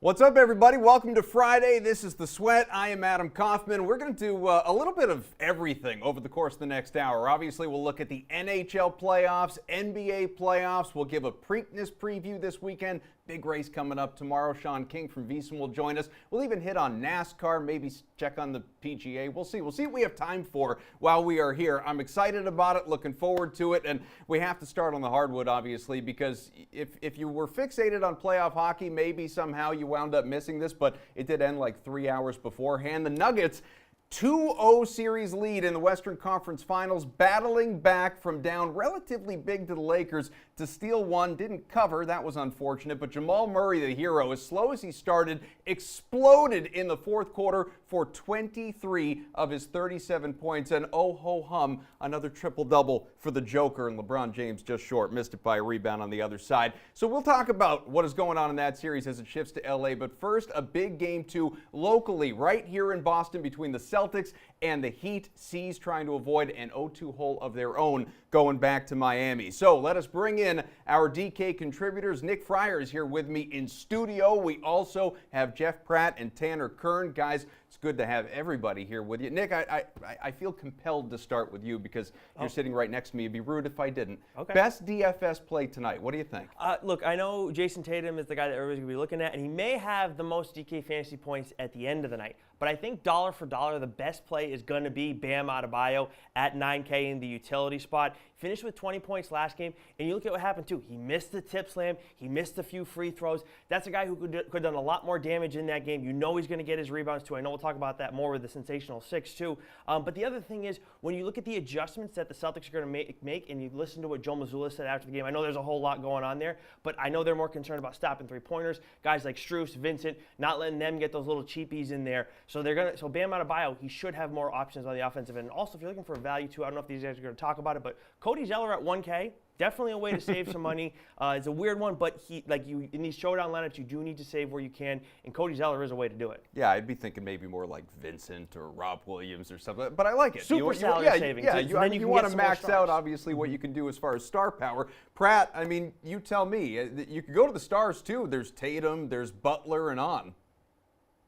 What's up, everybody? Welcome to Friday. This is The Sweat. I am Adam Kaufman. We're going to do a little bit of everything over the course of the next hour. Obviously, we'll look at the NHL playoffs, NBA playoffs. We'll give a Preakness preview this weekend. Big race coming up tomorrow. Sean King from VSiN will join us. We'll even hit on NASCAR, maybe check on the PGA. We'll see. We'll see what we have time for while we are here. I'm excited about it, looking forward to it, and we have to start on the hardwood, obviously, because if you were fixated on playoff hockey, maybe somehow you wound up missing this, but it did end like 3 hours beforehand. The Nuggets 2-0 series lead in the Western Conference Finals, battling back from down relatively big to the Lakers to steal one. Didn't cover. That was unfortunate. But Jamal Murray, the hero, as slow as he started, exploded in the fourth quarter for 23 of his 37 points. And oh ho hum, another triple-double for the Joker. And LeBron James just short. Missed it by a rebound on the other side. So we'll talk about what is going on in that series as it shifts to L.A. But first, a big game two locally right here in Boston between the Celtics and the Heat. C's trying to avoid an 0-2 hole of their own going back to Miami. So let us bring in our DK contributors. Nick Fryer is here with me in studio. We also have Jeff Pratt and Tanner Kern. Guys, it's good to have everybody here with you. Nick, I feel compelled to start with you because you're sitting right next to me. It'd be rude if I didn't. Okay. Best DFS play tonight. What do you think? Look, I know Jason Tatum is the guy that everybody's going to be looking at, and he may have the most DK fantasy points at the end of the night. But I think dollar for dollar, the best play is going to be Bam Adebayo at 9K in the utility spot. Finished with 20 points last game, and you look at what happened too. He missed the tip slam. He missed a few free throws. That's a guy who could have done a lot more damage in that game. You know he's going to get his rebounds too. I know we'll talk about that more with the Sensational 6 too. But the other thing is, when you look at the adjustments that the Celtics are going to make, and you listen to what Joe Mazzulla said after the game, I know there's a whole lot going on there, but I know they're more concerned about stopping three-pointers. Guys like Strus, Vincent, not letting them get those little cheapies in there. So Bam Adebayo, he should have more options on the offensive end. Also, if you're looking for a value too, I don't know if these guys are going to talk about it, but Cody Zeller at 1K, definitely a way to save some money. It's a weird one, but in these showdown lineups, you do need to save where you can, and Cody Zeller is a way to do it. Yeah, I'd be thinking maybe more like Vincent or Rob Williams or something, but I like it. Super salary savings. Yeah, you want to max out, obviously, what you can do as far as star power. Pratt, I mean, you tell me. You could go to the stars, too. There's Tatum, there's Butler, and on.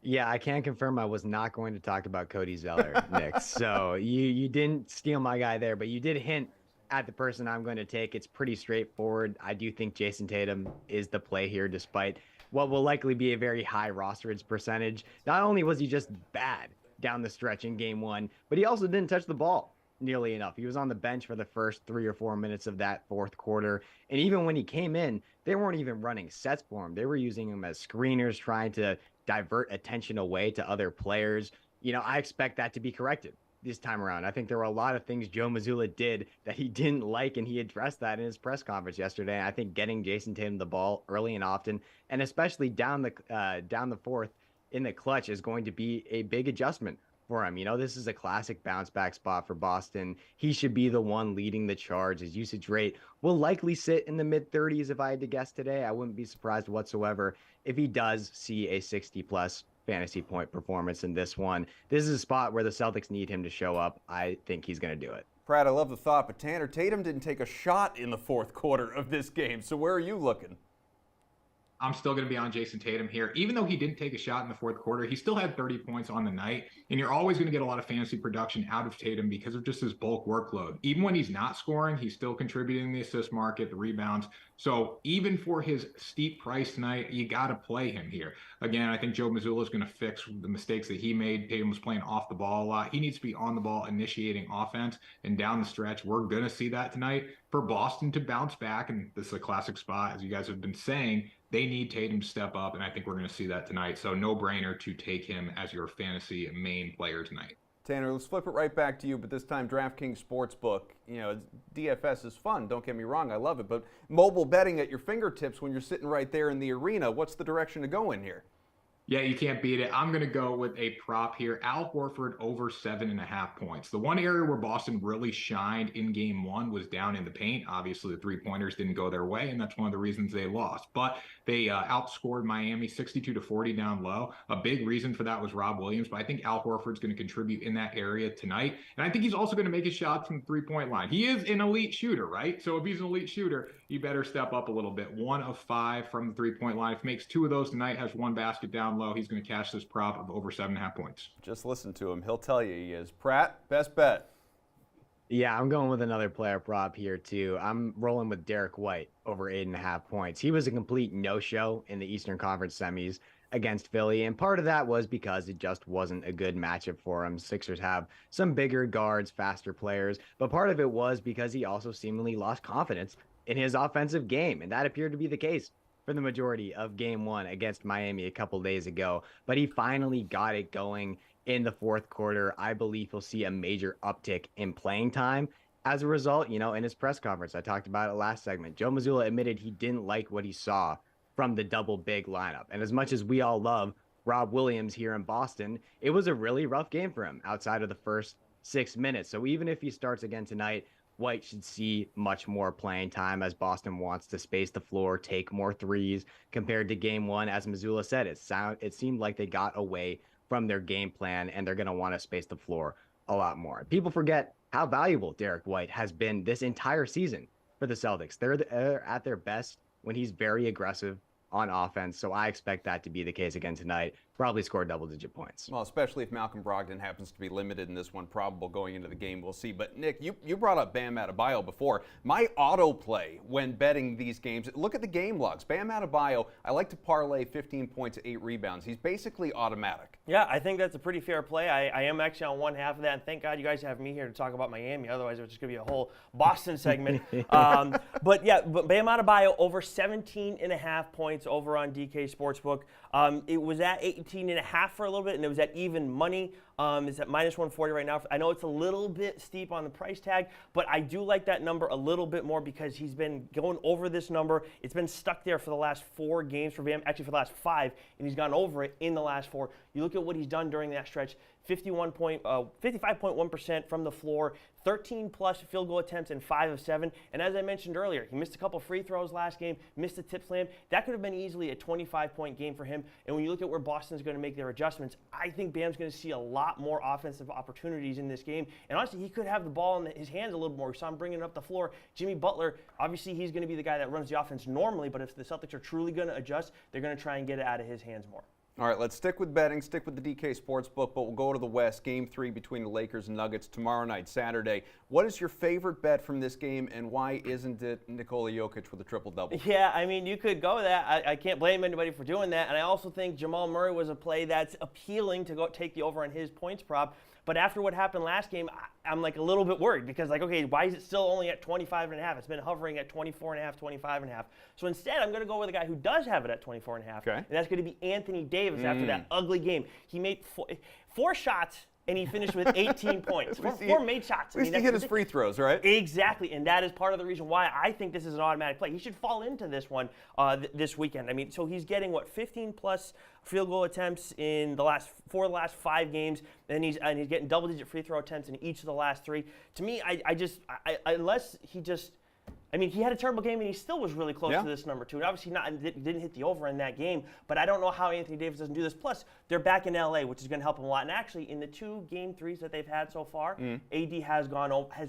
Yeah, I can confirm I was not going to talk about Cody Zeller, Nick. So you didn't steal my guy there, but you did hint at the person I'm going to take. It's pretty straightforward. I do think Jason Tatum is the play here, despite what will likely be a very high rosterage percentage. Not only was he just bad down the stretch in game one, but he also didn't touch the ball nearly enough. He was on the bench for the first 3 or 4 minutes of that fourth quarter. And even when he came in, they weren't even running sets for him. They were using him as screeners, trying to divert attention away to other players. You know, I expect that to be corrected this time around. I think there were a lot of things Joe Mazzulla did that he didn't like, and he addressed that in his press conference yesterday. And I think getting Jason Tatum the ball early and often, and especially down the fourth in the clutch, is going to be a big adjustment for him. You know, this is a classic bounce back spot for Boston. He should be the one leading the charge. His usage rate will likely sit in the mid-30s if I had to guess today. I wouldn't be surprised whatsoever if he does see a 60-plus fantasy point performance in this one. This is a spot where the Celtics need him to show up. I think he's going to do it. Pratt, I love the thought, but Tanner, Tatum didn't take a shot in the fourth quarter of this game, so where are you looking? I'm still going to be on Jason Tatum here. Even though he didn't take a shot in the fourth quarter, he still had 30 points on the night. And you're always going to get a lot of fantasy production out of Tatum because of just his bulk workload. Even when he's not scoring, he's still contributing the assist market, the rebounds. So even for his steep price tonight, you got to play him here. Again, I think Joe Mazzulla is going to fix the mistakes that he made. Tatum was playing off the ball a lot. He needs to be on the ball, initiating offense. And down the stretch, we're going to see that tonight. For Boston to bounce back, and this is a classic spot, as you guys have been saying, they need Tatum to step up, and I think we're going to see that tonight. So no-brainer to take him as your fantasy main player tonight. Tanner, let's flip it right back to you, but this time DraftKings Sportsbook. You know, DFS is fun, don't get me wrong, I love it, but mobile betting at your fingertips when you're sitting right there in the arena, what's the direction to go in here? Yeah, you can't beat it. I'm going to go with a prop here. Al Horford over 7.5 points. The one area where Boston really shined in game one was down in the paint. Obviously, the three-pointers didn't go their way, and that's one of the reasons they lost. But they outscored Miami 62-40 down low. A big reason for that was Rob Williams, but I think Al Horford's going to contribute in that area tonight. And I think he's also going to make his shots from the three-point line. He is an elite shooter, right? So if he's an elite shooter, he better step up a little bit. 1 of 5 from the three-point line. If he makes 2 of those tonight, has 1 basket down low, he's going to cash this prop of over 7.5 points. Just listen to him. He'll tell you he is. Pratt, best bet. Yeah, I'm going with another player prop here too. I'm rolling with Derek White over 8.5 points. He was a complete no-show in the Eastern Conference semis against Philly, and part of that was because it just wasn't a good matchup for him. Sixers have some bigger guards, faster players, but part of it was because he also seemingly lost confidence in his offensive game, and that appeared to be the case for the majority of game one against Miami a couple days ago. But he finally got it going in the fourth quarter. I believe he'll see a major uptick in playing time. As a result, in his press conference, I talked about it last segment, Joe Mazzulla admitted he didn't like what he saw from the double big lineup. And as much as we all love Rob Williams here in Boston, it was a really rough game for him outside of the first 6 minutes. So even if he starts again tonight, White should see much more playing time as Boston wants to space the floor, take more threes compared to game one. As Mazzulla said, it seemed like they got away from their game plan, and they're going to want to space the floor a lot more. People forget how valuable Derek White has been this entire season for the Celtics. They're at their best when he's very aggressive on offense, so I expect that to be the case again tonight. Probably score double-digit points. Well, especially if Malcolm Brogdon happens to be limited in this one, probable going into the game, we'll see. But, Nick, you brought up Bam Adebayo before. My autoplay when betting these games, look at the game logs. Bam Adebayo, I like to parlay 15 points, 8 rebounds. He's basically automatic. Yeah, I think that's a pretty fair play. I am actually on one half of that, and thank God you guys have me here to talk about Miami. Otherwise, it was just going to be a whole Boston segment. But Bam Adebayo over 17.5 points over on DK Sportsbook. It was at 18.5 for a little bit, and it was at even money. It's at minus 140 right now. I know it's a little bit steep on the price tag, but I do like that number a little bit more because he's been going over this number. It's been stuck there for the last 4 games for Bam, actually for the last 5, and he's gone over it in the last 4. You look at what he's done during that stretch, 55.1% from the floor, 13-plus field goal attempts, and 5 of 7. And as I mentioned earlier, he missed a couple free throws last game, missed a tip slam. That could have been easily a 25-point game for him. And when you look at where Boston's going to make their adjustments, I think Bam's going to see a lot more offensive opportunities in this game. And honestly, he could have the ball in his hands a little more. We saw him bringing it up the floor. Jimmy Butler, obviously, he's going to be the guy that runs the offense normally, but if the Celtics are truly going to adjust, they're going to try and get it out of his hands more. All right, let's stick with betting, stick with the DK Sportsbook, but we'll go to the West. Game 3 between the Lakers and Nuggets tomorrow night, Saturday. What is your favorite bet from this game, and why isn't it Nikola Jokic with a triple-double? Yeah, I mean, you could go that. I can't blame anybody for doing that. And I also think Jamal Murray was a play that's appealing to go take the over on his points prop. But after what happened last game, I'm like a little bit worried because okay, why is it still only at 25.5? It's been hovering at 24.5, 25.5. So instead, I'm going to go with a guy who does have it at 24.5. Okay. And that's going to be Anthony Davis after that ugly game. He made 4 shots, and he finished with 18 points. 4 made shots. At least he hit his free throws, right? Exactly, and that is part of the reason why I think this is an automatic play. He should fall into this one this weekend. I mean, so he's getting, 15-plus field goal attempts in the last 5 games, and he's getting double-digit free throw attempts in each of the last 3. To me, unless he just – I mean, he had a terrible game, and he still was really close to this number, too. And obviously didn't hit the over in that game, but I don't know how Anthony Davis doesn't do this. Plus, they're back in L.A., which is going to help him a lot. And actually, in the 2 Game 3s that they've had so far, AD has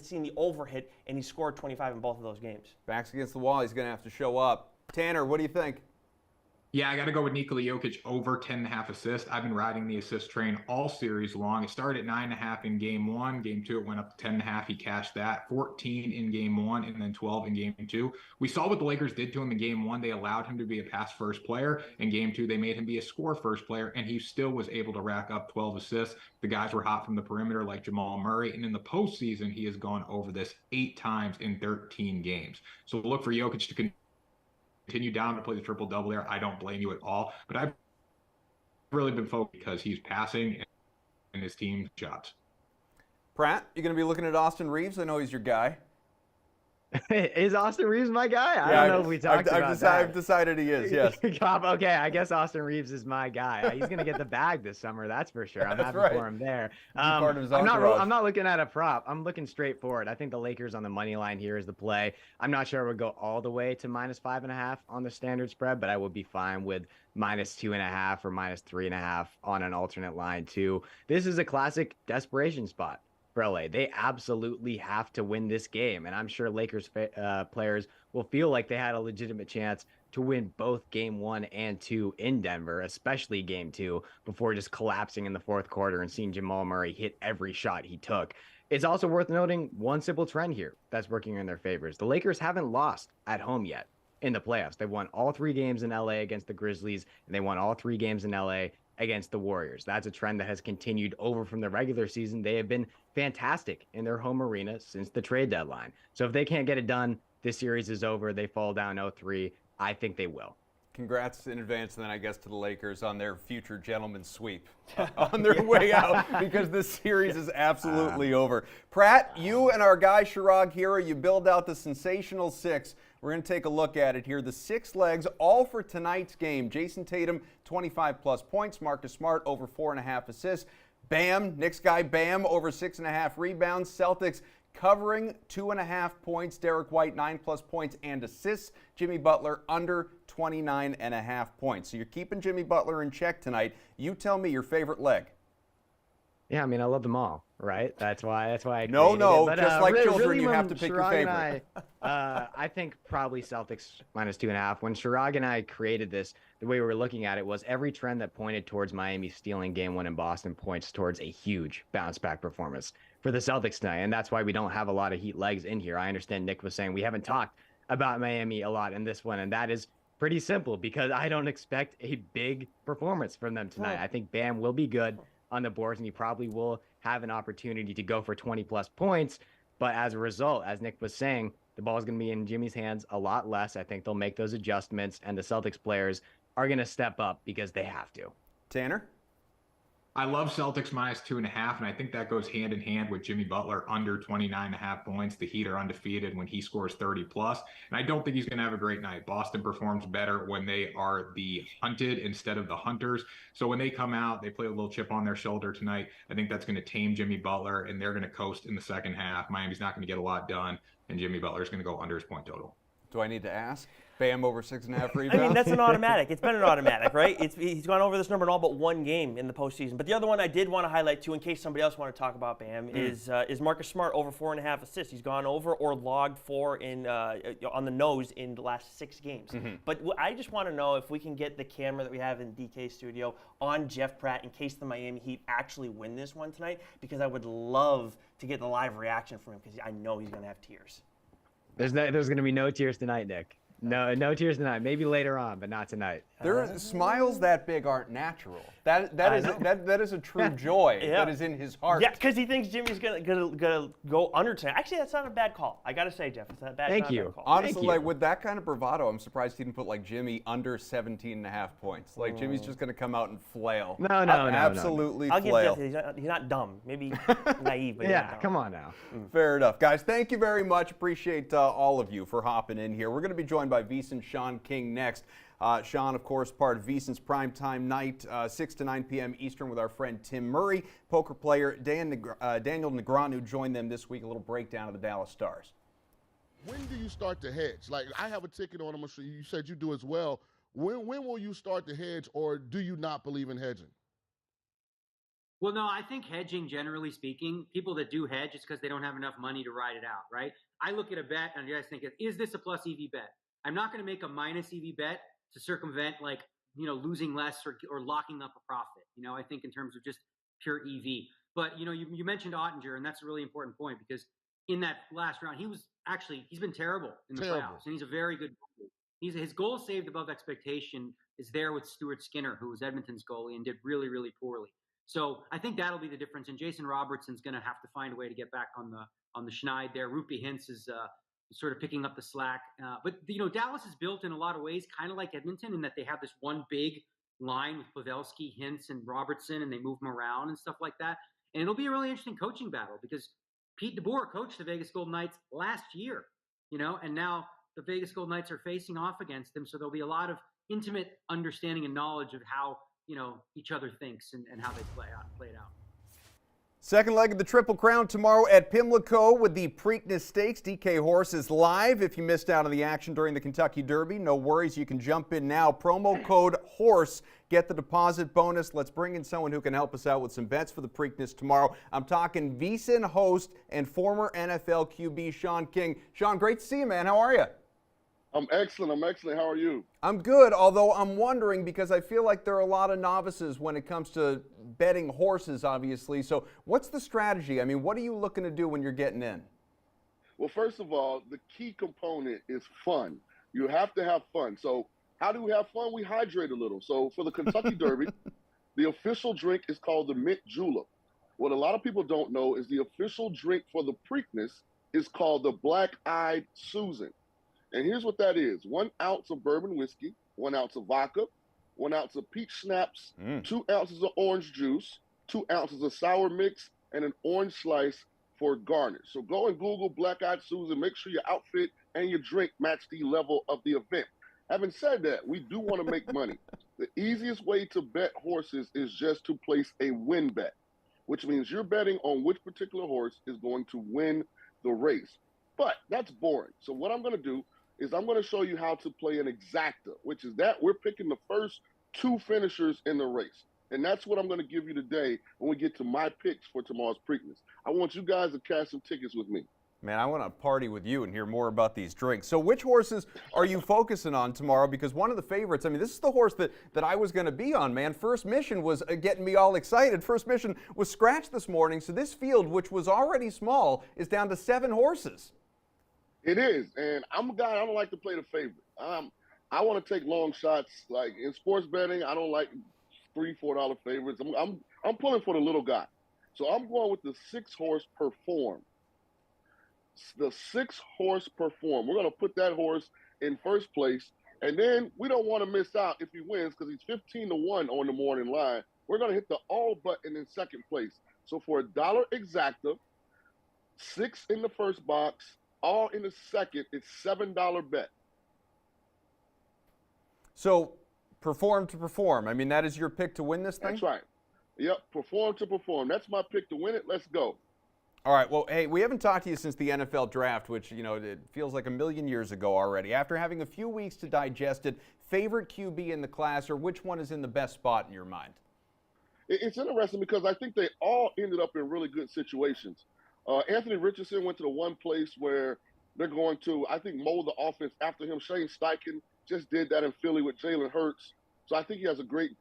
seen the over hit, and he scored 25 in both of those games. Backs against the wall. He's going to have to show up. Tanner, what do you think? Yeah, I got to go with Nikola Jokic over 10.5 assists. I've been riding the assist train all series long. It started at 9.5 in game 1. Game 2, it went up to 10.5. He cashed that. 14 in game 1 and then 12 in game 2. We saw what the Lakers did to him in game 1. They allowed him to be a pass-first player. In game 2, they made him be a score-first player, and he still was able to rack up 12 assists. The guys were hot from the perimeter like Jamal Murray, and in the postseason, he has gone over this 8 times in 13 games. So look for Jokic to continue down to play the triple-double there. I don't blame you at all. But I've really been focused because he's passing and his team shots. Pratt, you going to be looking at Austin Reeves? I know he's your guy. Is Austin Reeves my guy? I don't know if we talked about that. I've decided he is, yes. Okay, I guess Austin Reeves is my guy. He's gonna get the bag this summer, that's for sure. I'm happy for him there. Part of his I'm entourage. not looking at a prop. I'm looking straight forward. I think the Lakers on the money line here is the play. I'm not sure I would go all the way to -5.5 on the standard spread, but I would be fine with -2.5 or -3.5 on an alternate line too. This is a classic desperation spot for LA. They absolutely have to win this game. And I'm sure Lakers players will feel like they had a legitimate chance to win both game 1 and 2 in Denver, especially game 2, before just collapsing in the fourth quarter and seeing Jamal Murray hit every shot he took. It's also worth noting one simple trend here that's working in their favors. The Lakers haven't lost at home yet in the playoffs. They've won all 3 games in LA against the Grizzlies, and they won all 3 games in LA against the Warriors. That's a trend that has continued over from the regular season. They have been fantastic in their home arena since the trade deadline. So if they can't get it done, this series is over. They fall down 0-3. I think they will. Congrats in advance, then, I guess, to the Lakers on their future gentleman's sweep on their way out, because this series is absolutely over. Pratt, you and our guy Chirag here, you build out the sensational 6. We're going to take a look at it here. The 6 legs, all for tonight's game. Jason Tatum, 25-plus points. Marcus Smart, over 4.5 assists. Bam, Knicks guy Bam, over 6.5 rebounds. Celtics covering 2.5 points. Derek White, 9-plus points and assists. Jimmy Butler, under 29.5 points. So you're keeping Jimmy Butler in check tonight. You tell me your favorite leg. Yeah, I mean, I love them all, right? That's why I No, but, just like children, really you have to pick your favorite. I think probably Celtics -2.5. When Chirag and I created this, the way we were looking at it was every trend that pointed towards Miami stealing game 1 in Boston points towards a huge bounce back performance for the Celtics tonight. And that's why we don't have a lot of Heat legs in here. I understand Nick was saying we haven't talked about Miami a lot in this one, and that is pretty simple because I don't expect a big performance from them tonight. I think Bam will be good on the boards, and he probably will have an opportunity to go for 20-plus points. But as a result, as Nick was saying, the ball is going to be in Jimmy's hands a lot less. I think they'll make those adjustments, and the Celtics players are going to step up because they have to. Tanner? I love Celtics -2.5, and I think that goes hand in hand with Jimmy Butler under 29.5 points. The Heat are undefeated when he scores 30+, and I don't think he's going to have a great night. Boston performs better when they are the hunted instead of the hunters. So when they come out, they play a little chip on their shoulder tonight. I think that's going to tame Jimmy Butler, and they're going to coast in the second half. Miami's not going to get a lot done, and Jimmy Butler's going to go under his point total. Do I need to ask? Bam over 6.5 rebounds? I mean, that's an automatic. It's been an automatic, right? He's gone over this number in all but 1 game in the postseason. But the other one I did want to highlight, too, in case somebody else wanted to talk about Bam, is Marcus Smart over 4.5 assists. He's gone over or logged 4 on the nose in the last 6 games. But I just want to know if we can get the camera that we have in DK studio on Jeff Pratt in case the Miami Heat actually win this one tonight, because I would love to get the live reaction from him, because I know he's going to have tears. There's going to be no tears tonight, Nick. No tears tonight. Maybe later on, but not tonight. Smiles that big aren't natural. That is a true joy that is in his heart. Yeah, because he thinks Jimmy's gonna go under tonight. Actually, that's not a bad call. I gotta say, Jeff, it's not a bad. Thank you. Bad call. Honestly, like with that kind of bravado, I'm surprised he didn't put like Jimmy under 17.5 points. Like Jimmy's just gonna come out and flail. No, absolutely I'll flail. give Jeff. He's not dumb. Maybe naive, but Yeah, come on now. Fair enough. Guys, thank you very much. Appreciate all of you for hopping in here. We're going to be joined by VSiN Sean King next. Sean, of course, part of VSiN's primetime night, 6 to 9 p.m. Eastern with our friend Tim Murray, poker player Daniel Negreanu joined them this week. A little breakdown of the Dallas Stars. When do you start to hedge? Like, I have a ticket on, I'm sure you said you do as well. When will you start to hedge, or do you not believe in hedging? Well, no, I think hedging, generally speaking, people that do hedge, it's because they don't have enough money to ride it out, right? I look at a bet and you guys think, is this a plus EV bet? I'm not going to make a minus EV bet to circumvent, like, losing less or locking up a profit. I think in terms of just pure EV. But, you mentioned Ottinger, and that's a really important point, because in that last round, he's been terrible in the playoffs, and he's a very good goalie. His goal saved above expectation is there with Stuart Skinner, who was Edmonton's goalie and did really, really poorly. So I think that'll be the difference. And Jason Robertson's going to have to find a way to get back on the schneid there. Rupi Hintz is sort of picking up the slack. But Dallas is built in a lot of ways, kind of like Edmonton, in that they have this one big line with Pavelski, Hintz, and Robertson, and they move them around and stuff like that. And it'll be a really interesting coaching battle, because Pete DeBoer coached the Vegas Golden Knights last year. and now the Vegas Golden Knights are facing off against him. So there'll be a lot of intimate understanding and knowledge of how, each other thinks and how they play it out. Second leg of the Triple Crown tomorrow at Pimlico with the Preakness Stakes. DK Horse is live. If you missed out on the action during the Kentucky Derby, no worries. You can jump in now. Promo code HORSE. Get the deposit bonus. Let's bring in someone who can help us out with some bets for the Preakness tomorrow. I'm talking VSiN host and former NFL QB Sean King. Sean, great to see you, man. How are you? I'm excellent. How are you? I'm good, although I'm wondering because I feel like there are a lot of novices when it comes to betting horses, obviously. So what's the strategy? I mean, what are you looking to do when you're getting in? Well, first of all, the key component is fun. You have to have fun. So how do we have fun? We hydrate a little. So for the Kentucky Derby, the official drink is called the Mint Julep. What a lot of people don't know is the official drink for the Preakness is called the Black Eyed Susan. And here's what that is. 1 ounce of bourbon whiskey, 1 ounce of vodka, 1 ounce of peach schnapps, 2 ounces of orange juice, 2 ounces of sour mix, and an orange slice for garnish. So go and Google Black Eyed Susan. Make sure your outfit and your drink match the level of the event. Having said that, we do want to make money. The easiest way to bet horses is just to place a win bet, which means you're betting on which particular horse is going to win the race. But that's boring. So what I'm going to do is I'm going to show you how to play an exacta, which is that we're picking the first 2 finishers in the race. And that's what I'm going to give you today when we get to my picks for tomorrow's Preakness. I want you guys to cash some tickets with me. Man, I want to party with you and hear more about these drinks. So which horses are you focusing on tomorrow? Because one of the favorites, I mean, this is the horse that I was going to be on, man. First Mission was getting me all excited. First Mission was scratched this morning, so this field, which was already small, is down to 7 horses. It is, and I'm a guy, I don't like to play the favorite. I want to take long shots. Like in sports betting, I don't like $3, $4 favorites. I'm pulling for the little guy. So I'm going with the 6-horse Perform. The 6-horse Perform. We're going to put that horse in first place, and then we don't want to miss out if he wins because he's 15-1 on the morning line. We're going to hit the all button in second place. So for $1 exacta, 6 in the first box, all in the second, it's $7 bet. So, Perform to Perform. I mean, that is your pick to win this thing? That's right. Yep, Perform to Perform. That's my pick to win it. Let's go. All right. Well, hey, we haven't talked to you since the NFL draft, which, it feels like a million years ago already. After having a few weeks to digest it, favorite QB in the class, or which one is in the best spot in your mind? It's interesting because I think they all ended up in really good situations. Anthony Richardson went to the one place where they're going to, I think, mold the offense after him. Shane Steichen just did that in Philly with Jalen Hurts. So I think he has a great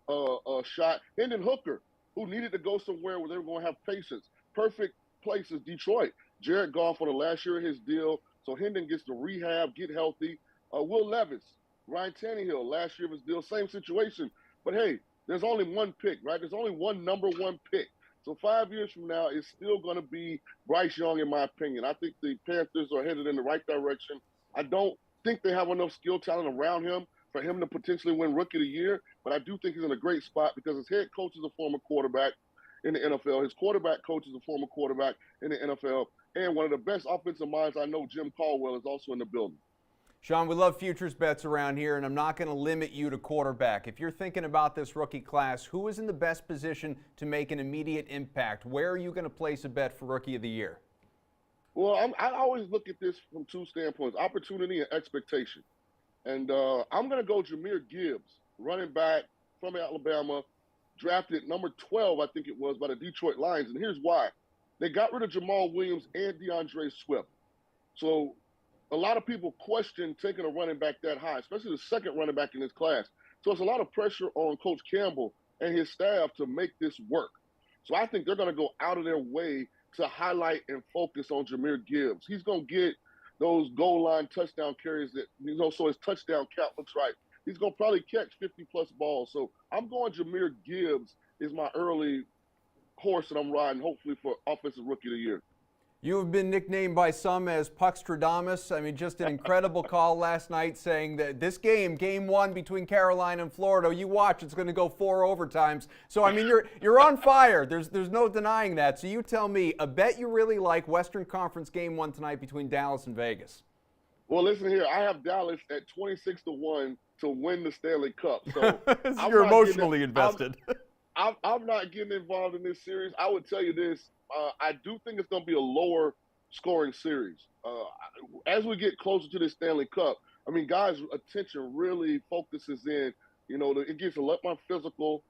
shot. Hendon Hooker, who needed to go somewhere where they were going to have patience. Perfect place is Detroit. Jared Goff on the last year of his deal. So Hendon gets to rehab, get healthy. Will Levis, Ryan Tannehill, last year of his deal, same situation. But, hey, there's only one pick, right? There's only one number 1 pick. So 5 years from now, it's still going to be Bryce Young, in my opinion. I think the Panthers are headed in the right direction. I don't think they have enough skill talent around him for him to potentially win Rookie of the Year, but I do think he's in a great spot because his head coach is a former quarterback in the NFL. His quarterback coach is a former quarterback in the NFL. And one of the best offensive minds I know, Jim Caldwell, is also in the building. Sean, we love futures bets around here, and I'm not going to limit you to quarterback. If you're thinking about this rookie class, who is in the best position to make an immediate impact? Where are you going to place a bet for Rookie of the Year? Well, I always look at this from 2 standpoints, opportunity and expectation. And I'm going to go Jahmyr Gibbs, running back from Alabama, drafted number 12, I think it was, by the Detroit Lions. And here's why. They got rid of Jamal Williams and DeAndre Swift. So a lot of people question taking a running back that high, especially the second running back in this class. So it's a lot of pressure on Coach Campbell and his staff to make this work. So I think they're going to go out of their way to highlight and focus on Jahmyr Gibbs. He's going to get those goal line touchdown carries that, so his touchdown count looks right. He's going to probably catch 50-plus balls. So I'm going Jahmyr Gibbs is my early horse that I'm riding, hopefully, for Offensive Rookie of the Year. You have been nicknamed by some as Puckstradamus. I mean, just an incredible call last night saying that this game 1 between Carolina and Florida, you watch, it's going to go 4 overtimes. So, I mean, you're on fire. There's no denying that. So you tell me, a bet you really like, Western Conference game 1 tonight between Dallas and Vegas. Well, listen here. I have Dallas at 26-1 to win the Stanley Cup. So You're emotionally invested. I'm not getting involved in this series. I would tell you this. I do think it's going to be a lower scoring series. As we get closer to this Stanley Cup, I mean, guys' attention really focuses in. You know, it gets a lot more physical.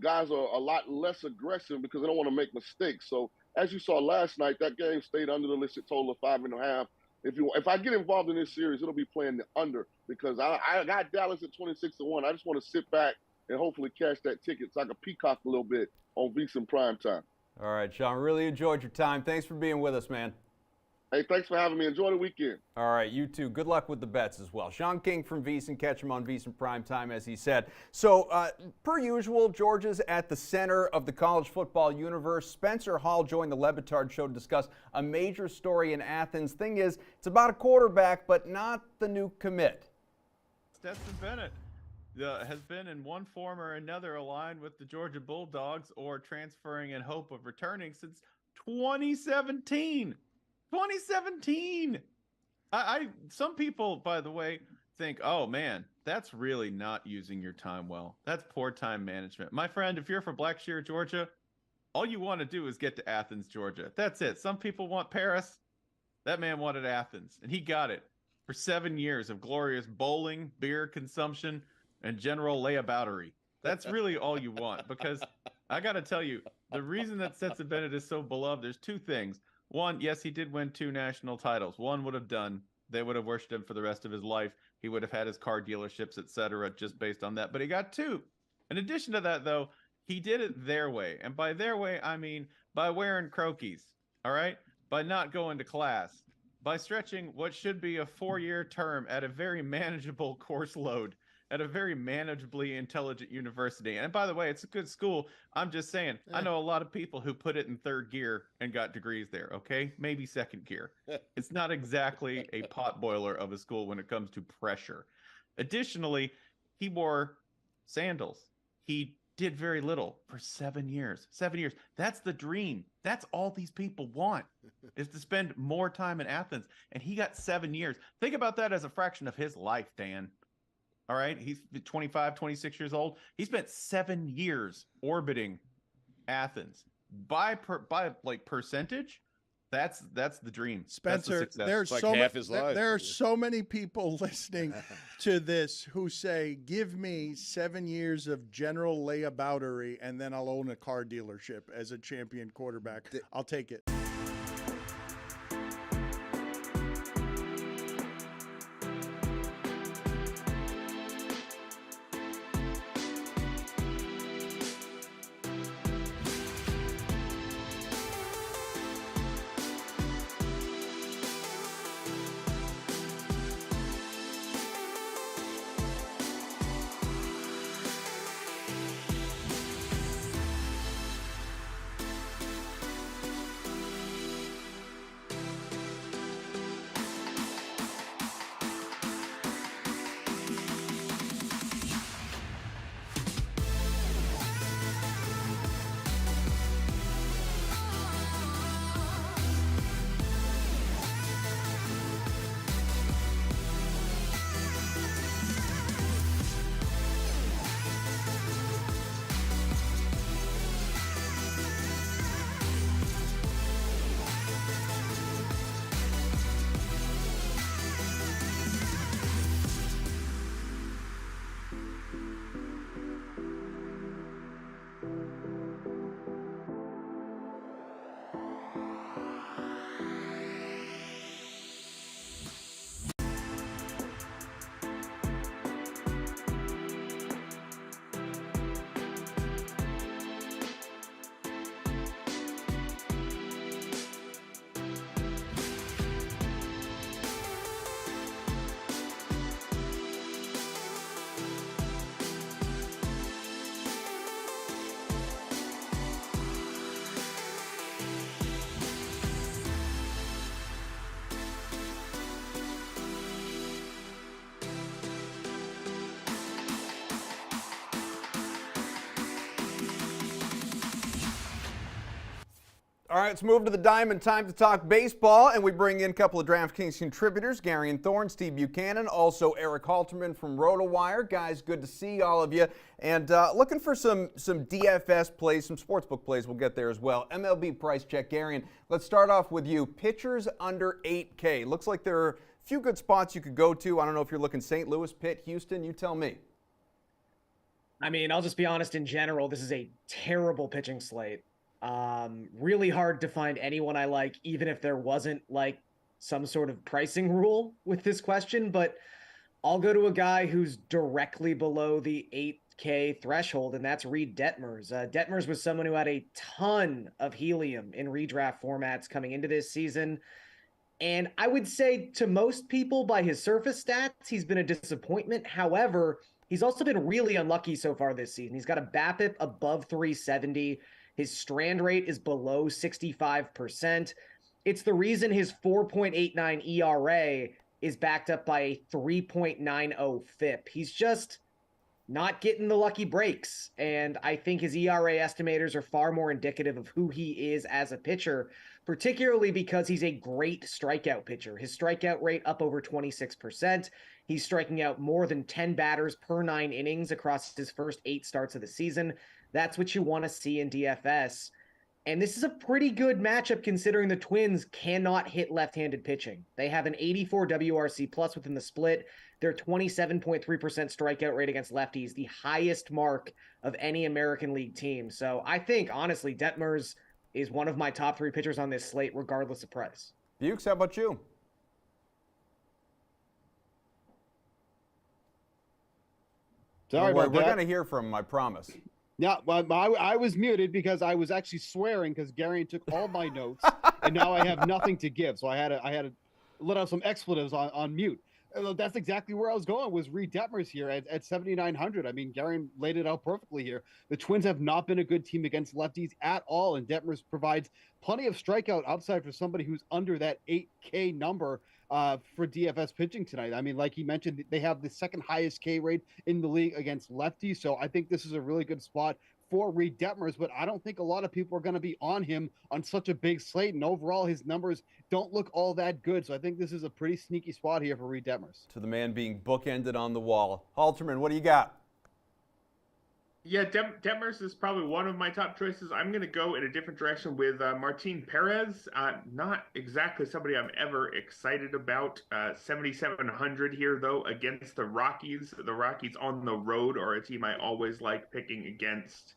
Guys are a lot less aggressive because they don't want to make mistakes. So as you saw last night, that game stayed under the listed total of 5.5. If I get involved in this series, it'll be playing the under because I got Dallas at 26-1. I just want to sit back and hopefully cash that ticket so I can peacock a little bit on VSiN primetime. All right, Sean, really enjoyed your time. Thanks for being with us, man. Hey, thanks for having me. Enjoy the weekend. All right, you too. Good luck with the bets as well. Sean King from VSiN. Catch him on VSiN Primetime, as he said. So, per usual, Georgia's at the center of the college football universe. Spencer Hall joined the Le Batard Show to discuss a major story in Athens. Thing is, it's about a quarterback, but not the new commit. Stetson Bennett has been in one form or another aligned with the Georgia Bulldogs or transferring in hope of returning since 2017. 2017. Some people, by the way, think, oh man, that's really not using your time well. That's poor time management. My friend, if you're from Blackshear, Georgia, all you want to do is get to Athens, Georgia. That's it. Some people want Paris. That man wanted Athens, and he got it for 7 years of glorious bowling, beer consumption, and general layaboutery. That's really all you want, because I got to tell you, the reason that Stetson Bennett is so beloved, there's two things. One, yes, he did win 2 national titles. One would have done. They would have worshipped him for the rest of his life. He would have had his car dealerships, etc., just based on that. But he got 2. In addition to that, though, he did it their way. And by their way, I mean by wearing Croakies, all right? By not going to class. By stretching what should be a 4-year term at a very manageable course load at a very manageably intelligent university. And by the way, it's a good school. I'm just saying, I know a lot of people who put it in 3rd gear and got degrees there, okay? Maybe 2nd gear. It's not exactly a potboiler of a school when it comes to pressure. Additionally, he wore sandals. He did very little for 7 years. 7 years. That's the dream. That's all these people want, is to spend more time in Athens. And he got 7 years. Think about that as a fraction of his life, Dan. All right, he's 25, 26 years old. He spent 7 years orbiting Athens. By like percentage, that's the dream. Spencer, there's like so half his life. there are so many people listening to this who say, "Give me 7 years of general layaboutery, and then I'll own a car dealership as a champion quarterback. I'll take it." All right, let's move to the diamond. Time to talk baseball, and we bring in a couple of DraftKings contributors, Gary and Thorne, Steve Buchanan, also Eric Halterman from RotoWire. Guys, good to see all of you. And looking for some DFS plays, some sportsbook plays. We'll get there as well. MLB price check, Gary. And let's start off with you. Pitchers under 8K. Looks like there are a few good spots you could go to. I don't know if you're looking St. Louis, Pitt, Houston. You tell me. I mean, I'll just be honest, in general, this is a terrible pitching slate. Really hard to find anyone I like, even if there wasn't like some sort of pricing rule with this question, but I'll go to a guy who's directly below the 8K threshold, and that's Reed Detmers. Detmers was someone who had a ton of helium in redraft formats coming into this season. And I would say to most people, by his surface stats, he's been a disappointment. However, he's also been really unlucky so far this season. He's got a BABIP above 370. His strand rate is below 65%. It's the reason his 4.89 ERA is backed up by a 3.90 FIP. He's just not getting the lucky breaks. And I think his ERA estimators are far more indicative of who he is as a pitcher, particularly because he's a great strikeout pitcher. His strikeout rate up over 26%. He's striking out more than 10 batters per 9 innings across his first 8 starts of the season. That's what you want to see in DFS. And this is a pretty good matchup considering the Twins cannot hit left-handed pitching. They have an 84 WRC plus within the split. Their 27.3% strikeout rate against lefties, the highest mark of any American League team. So I think, honestly, Detmers is one of my top 3 pitchers on this slate, regardless of price. Bukes, how about you? Sorry about that. We're going to hear from him, I promise. Yeah, well, I was muted because I was actually swearing because Gary took all my notes, and now I have nothing to give. So I had to let out some expletives on mute. That's exactly where I was going, was Reed Detmers here at 7,900. I mean, Gary laid it out perfectly here. The Twins have not been a good team against lefties at all, and Detmers provides plenty of strikeout upside for somebody who's under that 8K number for DFS pitching tonight. I mean, like he mentioned, they have the second highest K rate in the league against lefties, so I think this is a really good spot for Reed Detmers, but I don't think a lot of people are going to be on him on such a big slate, and overall his numbers don't look all that good, so I think this is a pretty sneaky spot here for Reed Detmers. To the man being bookended on the wall. Halterman, what do you got? Yeah, Detmers is probably one of my top choices. I'm going to go in a different direction with Martin Perez. Not exactly somebody I'm ever excited about. 7,700 here, though, against the Rockies. The Rockies on the road are a team I always like picking against.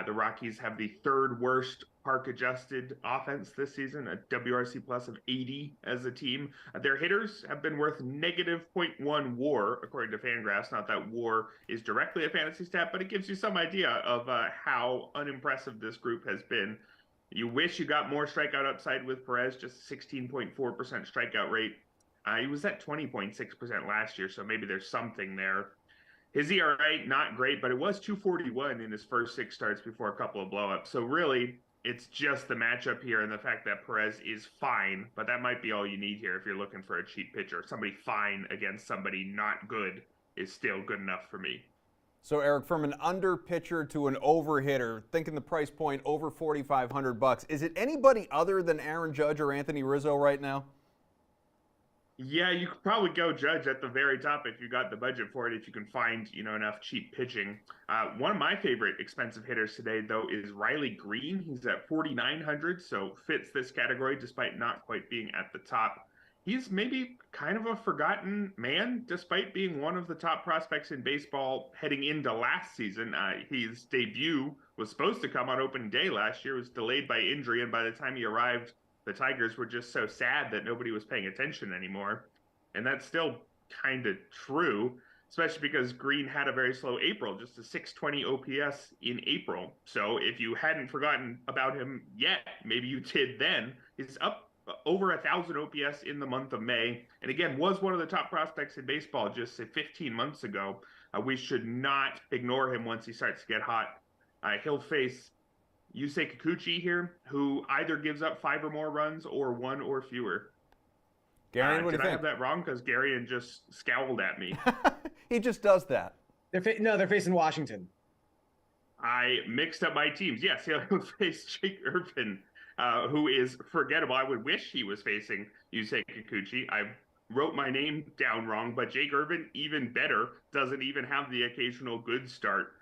The Rockies have the 3rd worst park-adjusted offense this season, a WRC plus of 80 as a team. Their hitters have been worth negative 0.1 WAR, according to Fangraphs. Not that WAR is directly a fantasy stat, but it gives you some idea of how unimpressive this group has been. You wish you got more strikeout upside with Perez, just 16.4% strikeout rate. He was at 20.6% last year, so maybe there's something there. His ERA, not great, but it was 241 in his first 6 starts before a couple of blowups. So really, it's just the matchup here and the fact that Perez is fine, but that might be all you need here if you're looking for a cheap pitcher. Somebody fine against somebody not good is still good enough for me. So Eric, from an under pitcher to an over hitter, thinking the price point over $4,500, is it anybody other than Aaron Judge or Anthony Rizzo right now? Yeah, you could probably go Judge at the very top if you got the budget for it, if you can find, enough cheap pitching. One of my favorite expensive hitters today, though, is Riley Green. He's at 4,900, so fits this category despite not quite being at the top. He's maybe kind of a forgotten man, despite being one of the top prospects in baseball heading into last season. His debut was supposed to come on opening day last year, was delayed by injury, and by the time he arrived, the Tigers were just so sad that nobody was paying attention anymore. And that's still kind of true, especially because Green had a very slow April, just a 620 OPS in April. So if you hadn't forgotten about him yet, maybe you did then. He's up over 1,000 OPS in the month of May. And again, was one of the top prospects in baseball just 15 months ago. We should not ignore him once he starts to get hot. He'll face Yusei Kikuchi here, who either gives up 5 or more runs or 1 or fewer. Gary, what do you think? Did I have that wrong? Because Garion just scowled at me. He just does that. They're facing Washington. I mixed up my teams. Yes, he'll face Jake Irvin. who is forgettable. I would wish he was facing Yusei Kikuchi. I wrote my name down wrong, but Jake Irvin, even better, doesn't even have the occasional good start.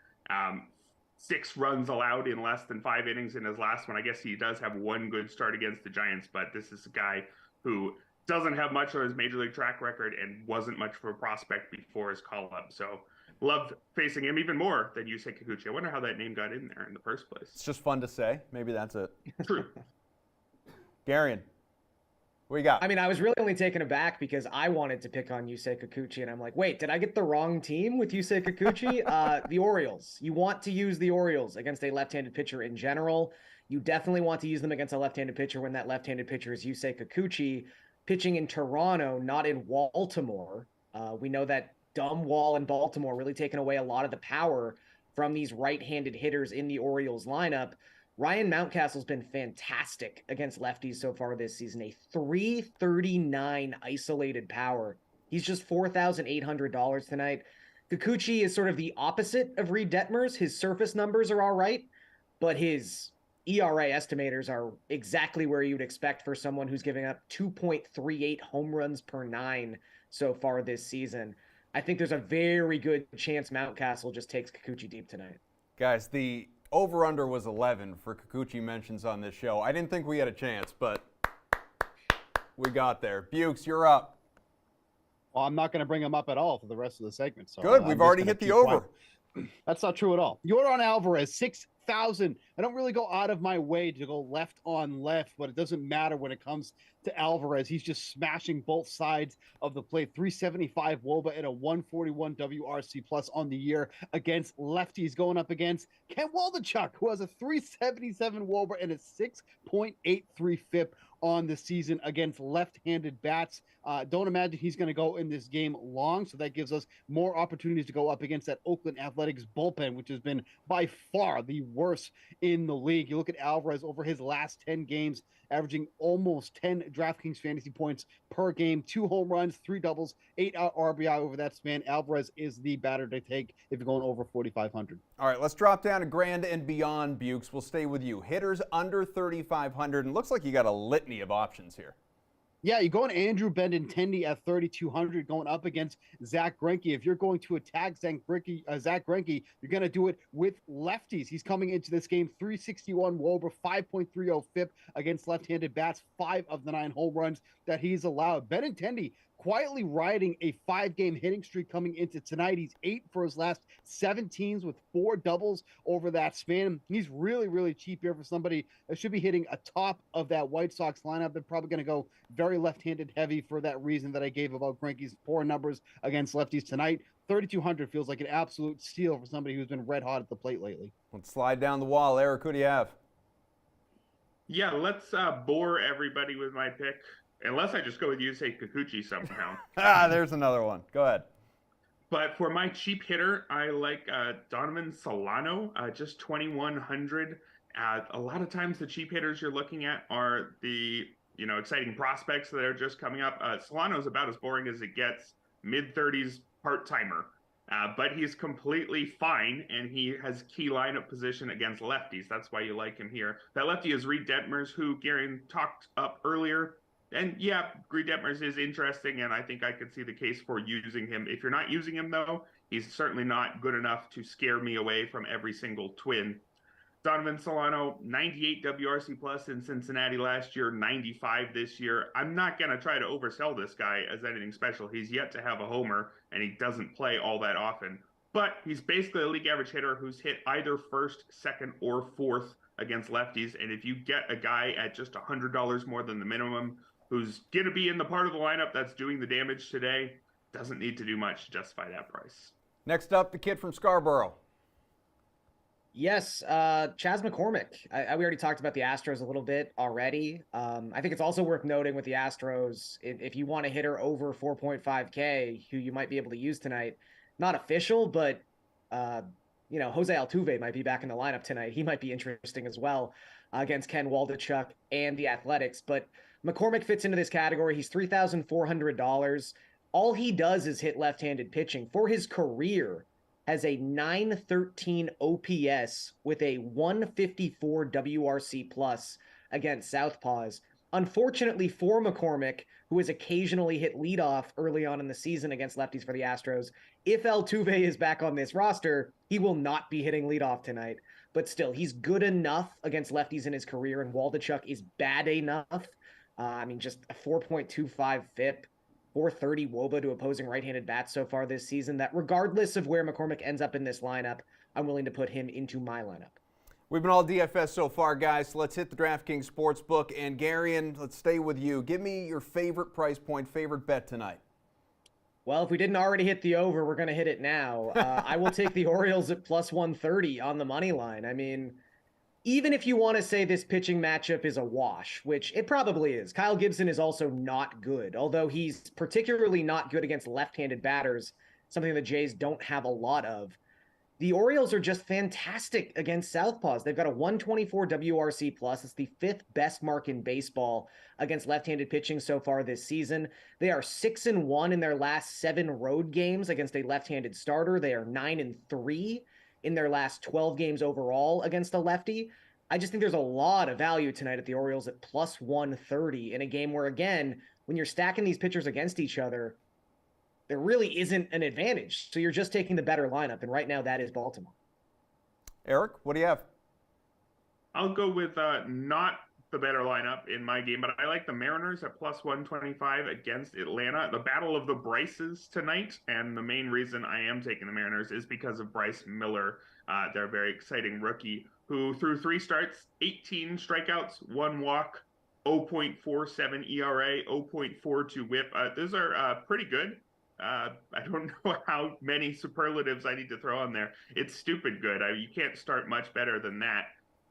6 runs allowed in less than 5 innings in his last one. I guess he does have one good start against the Giants, but this is a guy who doesn't have much on his major league track record and wasn't much of a prospect before his call-up. So loved facing him even more than Yusei Kikuchi. I wonder how that name got in there in the first place. It's just fun to say. Maybe that's it. True. Garion, what you got? I mean, I was really only taken aback because I wanted to pick on Yusei Kikuchi, and I'm like, wait, did I get the wrong team with Yusei Kikuchi? The Orioles. You want to use the Orioles against a left-handed pitcher in general. You definitely want to use them against a left-handed pitcher when that left-handed pitcher is Yusei Kikuchi, pitching in Toronto, not in Baltimore. We know that dumb wall in Baltimore really taken away a lot of the power from these right-handed hitters in the Orioles lineup. Ryan Mountcastle's been fantastic against lefties so far this season, a 339 isolated power. He's just $4,800 tonight. Kikuchi is sort of the opposite of Reed Detmers. His surface numbers are all right, but his ERA estimators are exactly where you would expect for someone who's giving up 2.38 home runs per 9 so far this season. I think there's a very good chance Mountcastle just takes Kikuchi deep tonight. Guys, the over-under was 11 for Kikuchi mentions on this show. I didn't think we had a chance, but we got there. Bukes, you're up. Well, I'm not going to bring him up at all for the rest of the segment. So Good, we've already hit the over. That's not true at all. Yordan Alvarez, 6,000. I don't really go out of my way to go left on left, but it doesn't matter when it comes to Alvarez. He's just smashing both sides of the plate. 375 WOBA and a 141 WRC plus on the year against lefties, going up against Ken Waldichuk, who has a 377 WOBA and a 6.83 FIP on the season against left-handed bats. Don't imagine he's going to go in this game long, so that gives us more opportunities to go up against that Oakland Athletics bullpen, which has been by far the worst in the league. You look at Alvarez over his last 10 games, averaging almost 10 DraftKings fantasy points per game, 2 home runs, 3 doubles, 8 RBI over that span. Alvarez is the batter to take if you're going over 4,500. All right, let's drop down to grand and beyond, Bukes. We'll stay with you. Hitters under 3,500, and looks like you got a litany of options here. Yeah, you're going Andrew Benintendi at 3,200, going up against Zach Greinke. If you're going to attack Zach Greinke, you're going to do it with lefties. He's coming into this game 361 WOBA, 5.30 FIP against left-handed bats, 5 of the 9 home runs that he's allowed. Benintendi quietly riding a 5-game hitting streak coming into tonight. He's 8 for his last 17s with 4 doubles over that span. He's really, really cheap here for somebody that should be hitting atop of that White Sox lineup. They're probably going to go very left-handed heavy for that reason that I gave about Greinke's poor numbers against lefties tonight. 3,200 feels like an absolute steal for somebody who's been red hot at the plate lately. Let's slide down the wall. Eric, who do you have? Yeah, let's bore everybody with my pick. Unless I just go with Yusei Kikuchi somehow. There's another one. Go ahead. But for my cheap hitter, I like Donovan Solano, just 2,100. A lot of times the cheap hitters you're looking at are the exciting prospects that are just coming up. Solano's about as boring as it gets, mid-30s part-timer. But he's completely fine, and he has key lineup position against lefties. That's why you like him here. That lefty is Reed Detmers, who Garen talked up earlier. And yeah, Reed Detmers is interesting, and I think I could see the case for using him. If you're not using him, though, he's certainly not good enough to scare me away from every single twin. Donovan Solano, 98 WRC plus in Cincinnati last year, 95 this year. I'm not going to try to oversell this guy as anything special. He's yet to have a homer, and he doesn't play all that often. But he's basically a league average hitter who's hit either first, second, or fourth against lefties. And if you get a guy at just $100 more than the minimum, who's going to be in the part of the lineup that's doing the damage today, doesn't need to do much to justify that price. Next up, the kid from Scarborough. Yes, Chas McCormick. We already talked about the Astros a little bit already. I think it's also worth noting with the Astros, if you want a hitter over 4.5K, who you might be able to use tonight, not official, but Jose Altuve might be back in the lineup tonight. He might be interesting as well against Ken Waldichuk and the Athletics. But McCormick fits into this category. He's $3,400. All he does is hit left-handed pitching. For his career, has a 913 OPS with a 154 WRC plus against Southpaws. Unfortunately for McCormick, who has occasionally hit leadoff early on in the season against lefties for the Astros, if Altuve is back on this roster, he will not be hitting leadoff tonight. But still, he's good enough against lefties in his career, and Waldichuk is bad enough. Just a 4.25 FIP, 430 WOBA to opposing right-handed bats so far this season, that regardless of where McCormick ends up in this lineup, I'm willing to put him into my lineup. We've been all DFS so far, guys. So let's hit the DraftKings Sportsbook. And Garion, let's stay with you. Give me your favorite price point, favorite bet tonight. Well, if we didn't already hit the over, we're going to hit it now. I will take the Orioles at plus 130 on the money line. I mean, even if you want to say this pitching matchup is a wash, which it probably is, Kyle Gibson is also not good, although he's particularly not good against left-handed batters, something the Jays don't have a lot of. The Orioles are just fantastic against Southpaws. They've got a 124 WRC+. It's the 5th best mark in baseball against left-handed pitching so far this season. They are 6-1 in their last 7 road games against a left-handed starter. They are 9-3 in their last 12 games overall against a lefty. I just think there's a lot of value tonight at the Orioles at plus 130 in a game where, again, when you're stacking these pitchers against each other, there really isn't an advantage. So you're just taking the better lineup, and right now that is Baltimore. Eric, what do you have? I'll go with not the better lineup in my game, but I like the Mariners at plus 125 against Atlanta. The battle of the Bryces tonight, and the main reason I am taking the Mariners is because of Bryce Miller, their very exciting rookie, who through 3 starts, 18 strikeouts, 1 walk, 0.47 ERA, 0.42 WHIP. Those are pretty good. I don't know how many superlatives I need to throw on there. It's stupid good. You can't start much better than that.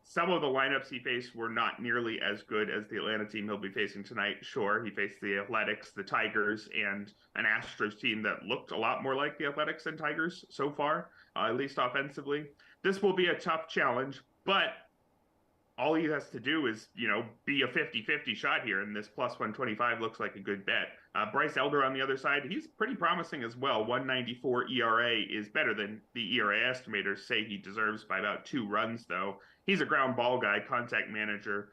Some of the lineups he faced were not nearly as good as the Atlanta team he'll be facing tonight. Sure, he faced the Athletics, the Tigers, and an Astros team that looked a lot more like the Athletics and Tigers so far, at least offensively. This will be a tough challenge, but all he has to do is, be a 50-50 shot here, and this plus 125 looks like a good bet. Bryce Elder on the other side, he's pretty promising as well. 194 ERA is better than the ERA estimators say he deserves by about 2 runs, though. He's a ground ball guy, contact manager,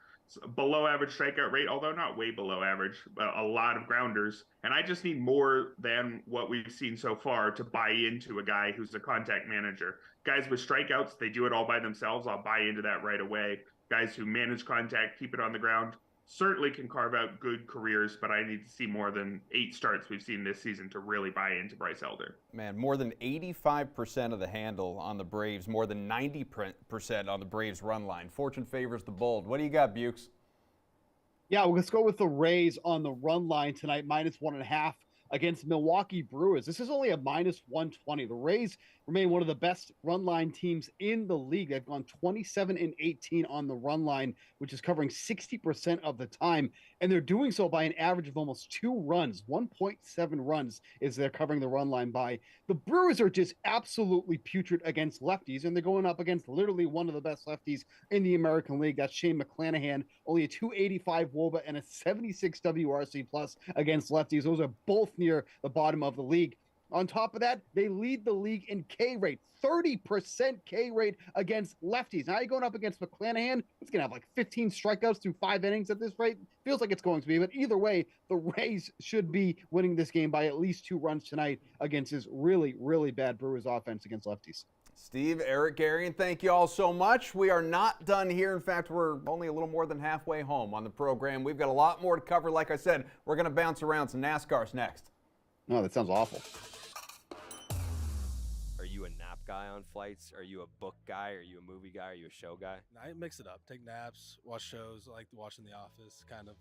below average strikeout rate, although not way below average, a lot of grounders. And I just need more than what we've seen so far to buy into a guy who's a contact manager. Guys with strikeouts, they do it all by themselves. I'll buy into that right away. Guys who manage contact, keep it on the ground, certainly can carve out good careers, but I need to see more than 8 starts we've seen this season to really buy into Bryce Elder. Man, more than 85% of the handle on the Braves, more than 90% on the Braves run line. Fortune favors the bold. What do you got, Bukes? Yeah, well, let's go with the Rays on the run line tonight, minus 1.5 against Milwaukee Brewers. This is only a minus 120. The Rays remain one of the best run line teams in the league. They've gone 27-18 on the run line, which is covering 60% of the time. And they're doing so by an average of almost 2 runs. 1.7 runs is they're covering the run line by. The Brewers are just absolutely putrid against lefties, and they're going up against literally one of the best lefties in the American League. That's Shane McClanahan, only a 285 WOBA and a 76 WRC plus against lefties. Those are both near the bottom of the league. On top of that, they lead the league in K rate, 30% K rate against lefties. Now you're going up against McClanahan. It's going to have like 15 strikeouts through 5 innings at this rate. Feels like it's going to be, but either way, the Rays should be winning this game by at least 2 runs tonight against this really, really bad Brewers offense against lefties. Steve, Eric, Gary, and thank you all so much. We are not done here. In fact, we're only a little more than halfway home on the program. We've got a lot more to cover. Like I said, we're going to bounce around. Some NASCAR's next. No, that sounds awful. Are you a nap guy on flights? Are you a book guy? Are you a movie guy? Are you a show guy? I mix it up. Take naps, watch shows. I like watching The Office. Kind of,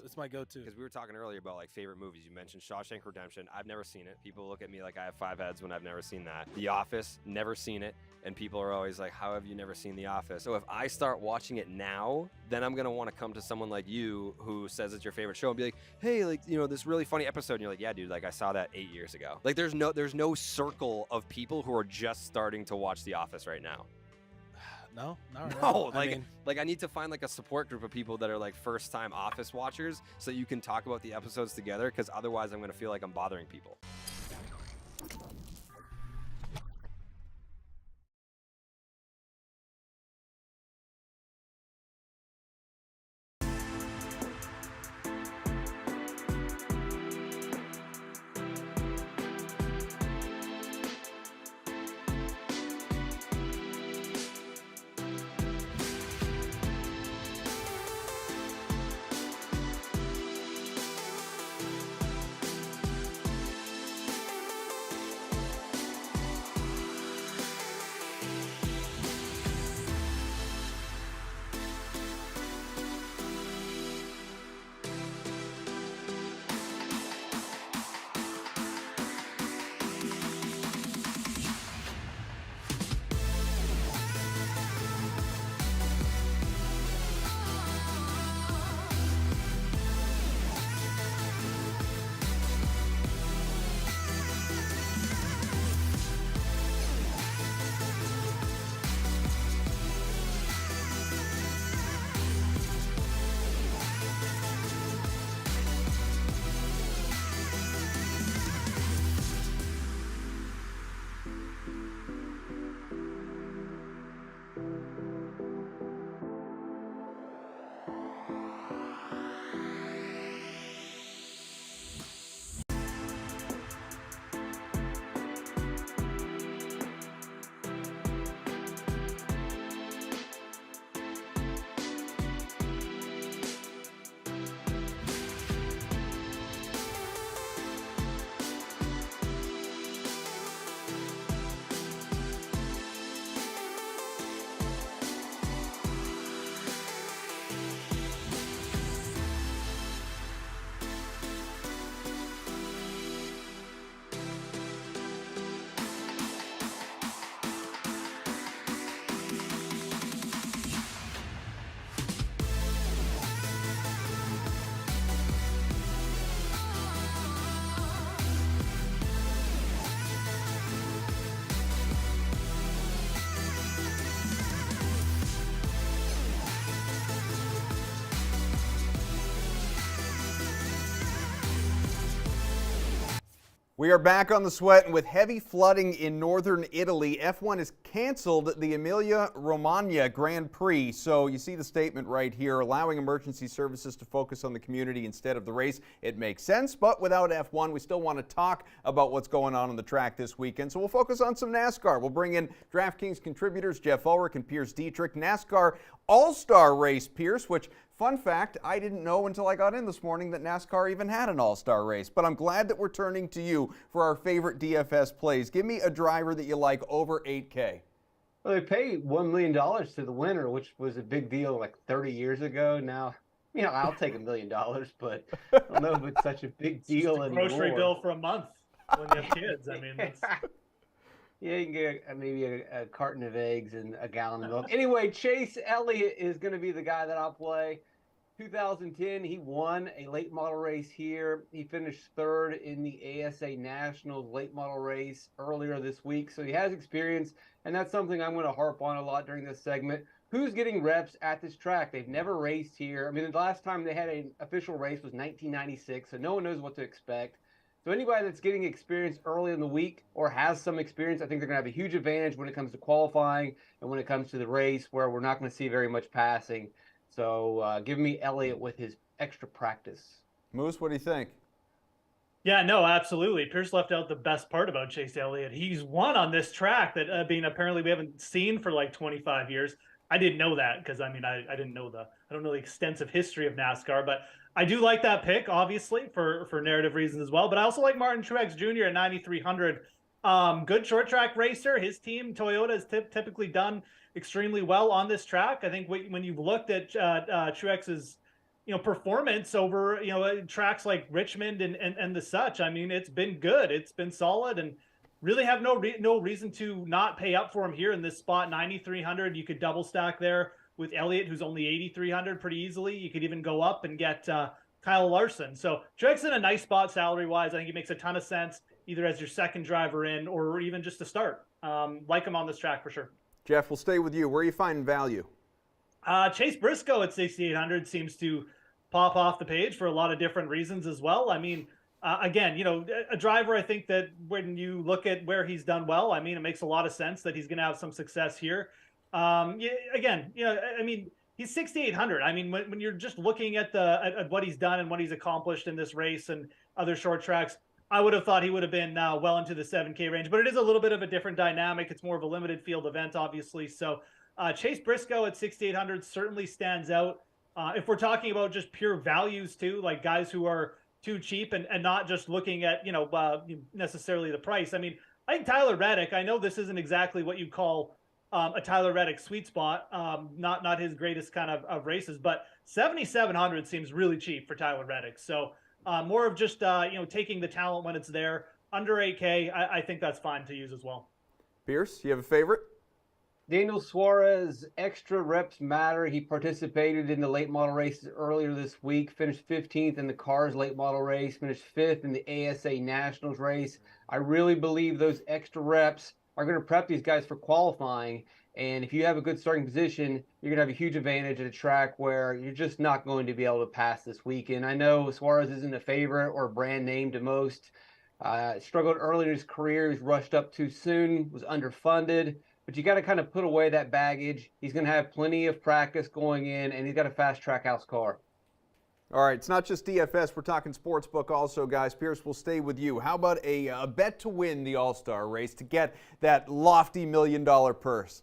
it's my go-to. Because we were talking earlier about like favorite movies. You mentioned Shawshank Redemption. I've never seen it. People look at me like I have 5 heads when I've never seen that. The Office, never seen it. And people are always like, how have you never seen The Office? So if I start watching it now, then I'm going to want to come to someone like you who says it's your favorite show and be like, hey, like, this really funny episode. And you're like, yeah, dude, like I saw that 8 years ago. Like there's no circle of people who are just starting to watch The Office right now. No, I need to find like a support group of people that are like first time Office watchers so you can talk about the episodes together, because otherwise I'm going to feel like I'm bothering people. We are back on the Sweat, and with heavy flooding in northern Italy, F1 has canceled the Emilia-Romagna Grand Prix. So you see the statement right here, allowing emergency services to focus on the community instead of the race. It makes sense, but without F1, we still want to talk about what's going on the track this weekend. So we'll focus on some NASCAR. We'll bring in DraftKings contributors Jeff Ulrich and Pierce Dietrich. NASCAR All-Star race, Pierce, which, fun fact, I didn't know until I got in this morning that NASCAR even had an all-star race, but I'm glad that we're turning to you for our favorite DFS plays. Give me a driver that you like over 8K. Well, they pay $1 million to the winner, which was a big deal like 30 years ago. Now, I'll take $1 million, but I don't know if it's such a big deal anymore. Grocery bill for a month when you have kids. I mean, that's... Yeah, you can get maybe a carton of eggs and a gallon of milk. Anyway, Chase Elliott is going to be the guy that I'll play. 2010, he won a late model race here. He finished third in the ASA Nationals late model race earlier this week. So he has experience, and that's something I'm going to harp on a lot during this segment. Who's getting reps at this track? They've never raced here. I mean, the last time they had an official race was 1996, so no one knows what to expect. So anybody that's getting experience early in the week or has some experience, I think they're going to have a huge advantage when it comes to qualifying and when it comes to the race, where we're not going to see very much passing. So give me Elliott with his extra practice. Moose, what do you think? Yeah, no, absolutely. Pierce left out the best part about Chase Elliott. He's won on this track that apparently we haven't seen for like 25 years. I didn't know that because, I don't know the extensive history of NASCAR, but I do like that pick, obviously, for narrative reasons as well. But I also like Martin Truex Jr. at 9,300. Good short track racer. His team, Toyota, has typically done extremely well on this track. I think when you've looked at Truex's performance over tracks like Richmond and the such, I mean, it's been good. It's been solid, and really have no reason to not pay up for him here in this spot. 9,300. You could double stack there with Elliott, who's only 8,300 pretty easily. You could even go up and get Kyle Larson. So Truex in a nice spot salary-wise. I think it makes a ton of sense, either as your second driver in or even just to start. Like him on this track for sure. Jeff, we'll stay with you. Where are you finding value? Chase Briscoe at 6,800 seems to pop off the page for a lot of different reasons as well. I mean, again, a driver, I think that when you look at where he's done well, I mean, it makes a lot of sense that he's going to have some success here. He's 6,800. I mean, when you're just looking at what he's done and what he's accomplished in this race and other short tracks, I would have thought he would have been well into the 7K range, but it is a little bit of a different dynamic. It's more of a limited field event, obviously. So Chase Briscoe at 6,800 certainly stands out. If we're talking about just pure values too, like guys who are too cheap and not just looking at, necessarily the price. I mean, I think Tyler Reddick, I know this isn't exactly what you call a Tyler Reddick sweet spot, not his greatest kind of races, but 7,700 seems really cheap for Tyler Reddick. So more of just, taking the talent when it's there. Under 8K, I think that's fine to use as well. Pierce, you have a favorite? Daniel Suarez, extra reps matter. He participated in the late model races earlier this week, finished 15th in the Cars late model race, finished 5th in the ASA Nationals race. I really believe those extra reps are going to prep these guys for qualifying. And if you have a good starting position, you're going to have a huge advantage at a track where you're just not going to be able to pass this weekend. I know Suarez isn't a favorite or a brand name to most. Struggled early in his career. He's rushed up too soon, was underfunded. But you got to kind of put away that baggage. He's going to have plenty of practice going in, and he's got a fast track house car. All right, it's not just DFS. We're talking sportsbook also, guys. Pierce, we'll stay with you. How about a bet to win the All-Star race to get that lofty $1 million purse?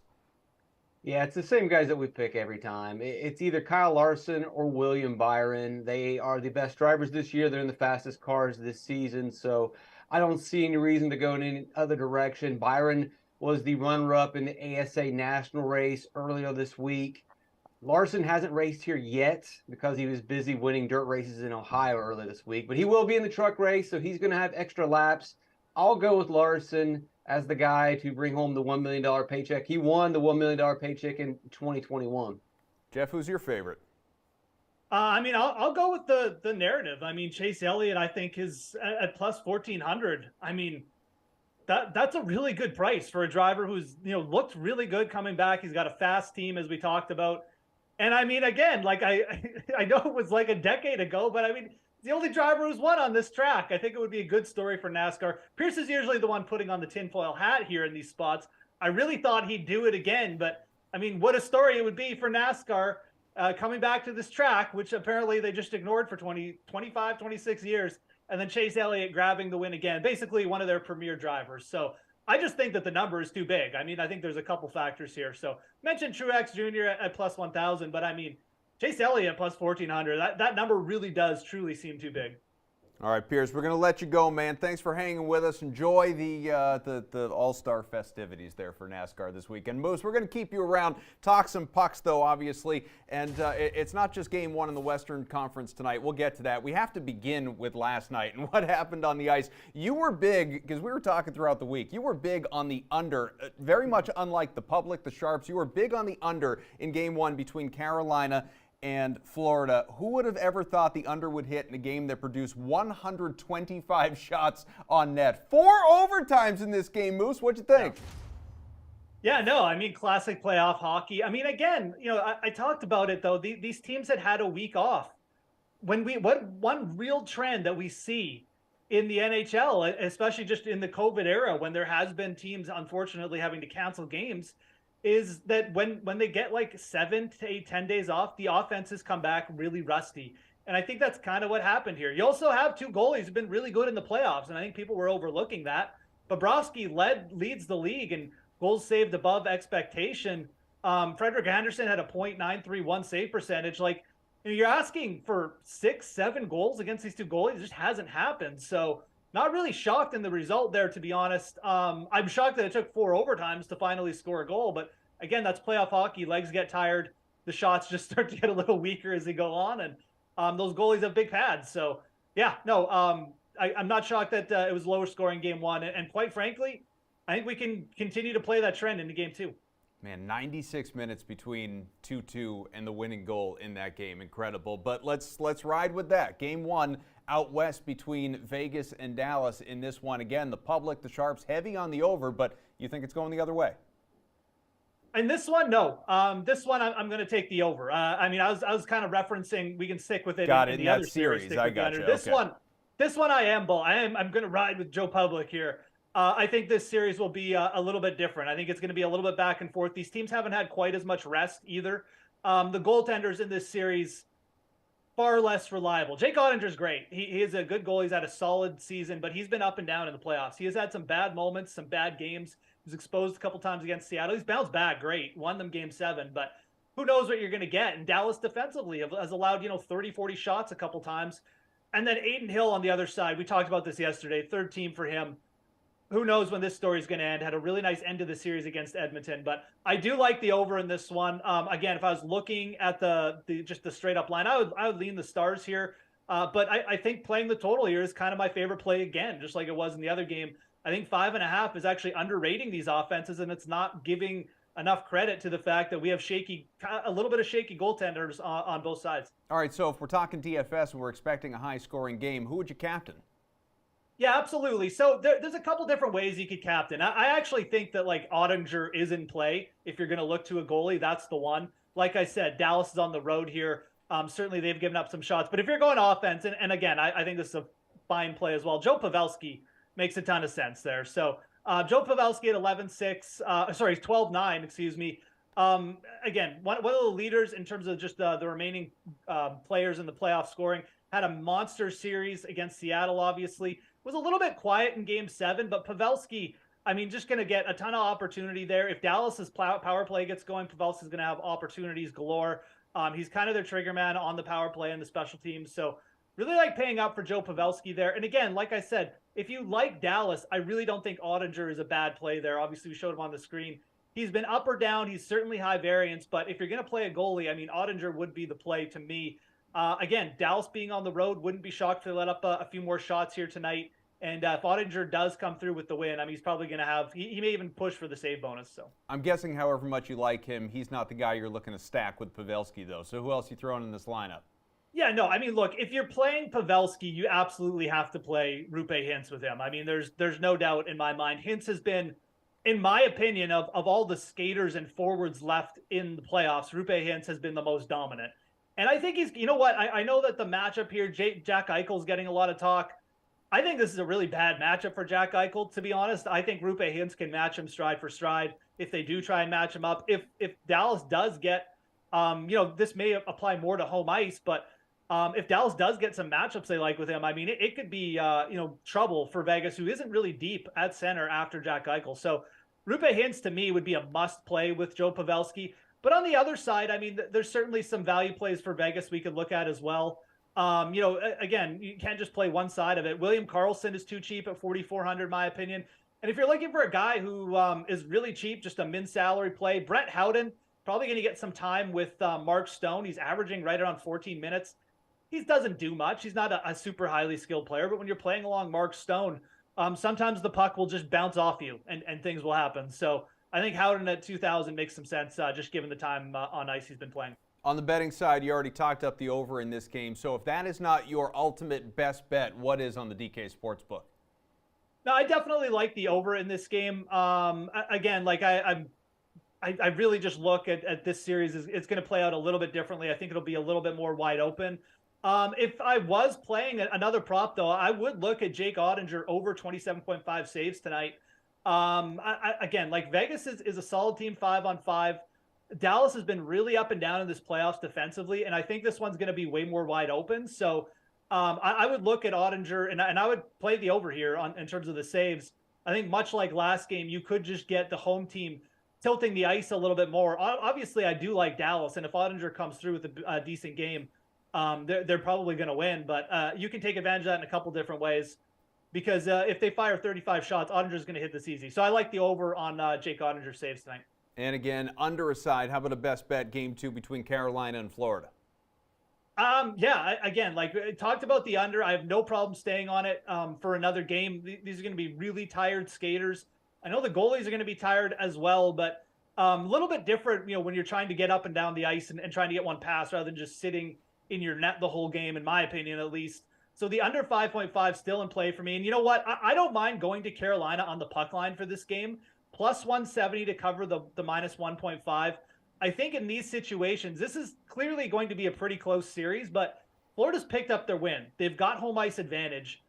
Yeah, it's the same guys that we pick every time. It's either Kyle Larson or William Byron. They are the best drivers this year. They're in the fastest cars this season, so I don't see any reason to go in any other direction. Byron was the runner-up in the ASA National race earlier this week. Larson hasn't raced here yet because he was busy winning dirt races in Ohio earlier this week, but he will be in the truck race, so he's going to have extra laps. I'll go with Larson as the guy to bring home the $1 million paycheck. He won the $1 million paycheck in 2021. Jeff, who's your favorite? I'll go with the narrative. I mean, Chase Elliott, I think, is at plus 1,400. I mean, that's a really good price for a driver who's, looked really good coming back. He's got a fast team, as we talked about. And I mean, again, like I know it was like a decade ago, but I mean, the only driver who's won on this track. I think it would be a good story for NASCAR. Pierce is usually the one putting on the tinfoil hat here in these spots. I really thought he'd do it again, but I mean, what a story it would be for NASCAR coming back to this track, which apparently they just ignored for 25, 26 years, and then Chase Elliott grabbing the win again, basically one of their premier drivers. So I just think that the number is too big. I mean, I think there's a couple factors here. So mentioned Truex Jr. at plus 1,000, but I mean, Chase Elliott plus 1,400. That number really does truly seem too big. All right, Pierce, we're going to let you go, man. Thanks for hanging with us. Enjoy the All-Star festivities there for NASCAR this weekend. Moose, we're going to keep you around. Talk some pucks, though, obviously. And it's not just Game 1 in the Western Conference tonight. We'll get to that. We have to begin with last night and what happened on the ice. You were big, because we were talking throughout the week, you were big on the under. Very much unlike the public, the Sharps, you were big on the under in Game 1 between Carolina and Florida. Who would have ever thought the under would hit in a game that produced 125 shots on net? 4 overtimes in this game, Moose. What'd you think? Yeah, no, I mean, classic playoff hockey. I mean, again, you know, I talked about it, though. These teams had a week off. One real trend that we see in the NHL, especially just in the COVID era, when there has been teams, unfortunately, having to cancel games, is that when they get like 7 to 8, 10 days off, the offenses come back really rusty. And I think that's kind of what happened here. You also have 2 goalies who've been really good in the playoffs, and I think people were overlooking that. Bobrovsky leads the league in goals saved above expectation. Frederik Andersen had a .931 save percentage. Like, you know, you're asking for 6, 7 goals against these 2 goalies. It just hasn't happened. So not really shocked in the result there, to be honest. I'm shocked that it took 4 overtimes to finally score a goal. But again, that's playoff hockey. Legs get tired. The shots just start to get a little weaker as they go on. And those goalies have big pads. So, yeah, no, I'm not shocked that it was lower scoring Game 1. And quite frankly, I think we can continue to play that trend into Game 2. Man, 96 minutes between 2-2 and the winning goal in that game. Incredible. But let's ride with that. Game 1 out west between Vegas and Dallas in this one. Again, the public, the Sharps, heavy on the over, but you think it's going the other way? And this one, no. This one, I'm going to take the over. I mean, I was kind of referencing. We can stick with it. Got in it. the In other that series, I got you. This one, I'm going to ride with Joe Public here. I think this series will be a little bit different. I think it's going to be a little bit back and forth. These teams haven't had quite as much rest either. The goaltenders in this series, far less reliable. Jake Ottinger's great. He is a good goal. He's had a solid season, but he's been up and down in the playoffs. He has had some bad moments, some bad games. He was exposed a couple times against Seattle. He's bounced back great. Won them Game 7, but who knows what you're going to get. And Dallas defensively has allowed, 30, 40 shots a couple times. And then Aiden Hill on the other side. We talked about this yesterday. 3rd team for him. Who knows when this story is going to end. Had a really nice end to the series against Edmonton, but I do like the over in this one. Again, if I was looking at the straight up line, I would lean the Stars here. But I think playing the total here is kind of my favorite play again, just like it was in the other game. I think 5.5 is actually underrating these offenses, and it's not giving enough credit to the fact that we have a little bit of shaky goaltenders on both sides. All right, so if we're talking DFS and we're expecting a high scoring game, who would you captain? Yeah, absolutely. So there's a couple different ways you could captain. I actually think that like Ottinger is in play. If you're going to look to a goalie, that's the one. Like I said, Dallas is on the road here. Certainly they've given up some shots. But if you're going offense, and again, I think this is a fine play as well. Joe Pavelski makes a ton of sense there. So Joe Pavelski at 12-9, excuse me. Again, one of the leaders in terms of just the remaining players in the playoff scoring. Had a monster series against Seattle, obviously. Was a little bit quiet in Game 7, but Pavelski, I mean, just going to get a ton of opportunity there. If Dallas's power play gets going, Pavelski's going to have opportunities galore. He's kind of their trigger man on the power play and the special teams. So really like paying up for Joe Pavelski there. And again, like I said, if you like Dallas, I really don't think Ottinger is a bad play there. Obviously, we showed him on the screen. He's been up or down. He's certainly high variance. But if you're going to play a goalie, I mean, Ottinger would be the play to me. Again, Dallas being on the road, wouldn't be shocked to let up a few more shots here tonight. And if Ottinger does come through with the win, I mean, he's probably going to have, he may even push for the save bonus. So I'm guessing however much you like him, he's not the guy you're looking to stack with Pavelski, though. So who else you throwing in this lineup? Yeah, no, I mean, look, if you're playing Pavelski, you absolutely have to play Rupe Hintz with him. I mean, there's no doubt in my mind. Hintz has been, in my opinion, of all the skaters and forwards left in the playoffs, Rupe Hintz has been the most dominant. And I think he's, you know what? I know that the matchup here, Jack Eichel's getting a lot of talk. I think this is a really bad matchup for Jack Eichel, to be honest. I think Rupe Hintz can match him stride for stride if they do try and match him up. If Dallas does get, this may apply more to home ice, but if Dallas does get some matchups they like with him, I mean, it could be, trouble for Vegas, who isn't really deep at center after Jack Eichel. So Rupe Hintz, to me, would be a must play with Joe Pavelski. But on the other side, I mean, there's certainly some value plays for Vegas we could look at as well. Again, you can't just play one side of it. William Karlsson is too cheap at 4,400, in my opinion. And if you're looking for a guy who is really cheap, just a min-salary play, Brett Howden, probably going to get some time with Mark Stone. He's averaging right around 14 minutes. He doesn't do much. He's not a super highly skilled player, but when you're playing along Mark Stone, sometimes the puck will just bounce off you and things will happen. So I think Howden at 2,000 makes some sense, just given the time on ice he's been playing. On the betting side, you already talked up the over in this game. So if that is not your ultimate best bet, what is on the DK Sportsbook? No, I definitely like the over in this game. Again, like I really just look at this series. It's going to play out a little bit differently. I think it'll be a little bit more wide open. If I was playing another prop, though, I would look at Jake Ottinger over 27.5 saves tonight. Again, like Vegas is a solid team 5-on-5. Dallas has been really up and down in this playoffs defensively, and I think this one's going to be way more wide open. So I would look at Ottinger, and I would play the over here in terms of the saves. I think much like last game, you could just get the home team tilting the ice a little bit more. Obviously, I do like Dallas, and if Ottinger comes through with a decent game, they're probably going to win. But you can take advantage of that in a couple different ways, because if they fire 35 shots, Ottinger's going to hit this easy. So I like the over on Jake Ottinger saves tonight. And again, under aside, how about a best bet game 2 between Carolina and Florida? Again, like I talked about the under, I have no problem staying on it for another game. These are going to be really tired skaters. I know the goalies are going to be tired as well, but a little bit different, when you're trying to get up and down the ice and trying to get one pass rather than just sitting in your net the whole game, in my opinion, at least. So the under 5.5 still in play for me. And you know what? I don't mind going to Carolina on the puck line for this game. Plus 170 to cover the minus 1.5. I think in these situations, this is clearly going to be a pretty close series, but Florida's picked up their win. They've got home ice advantage.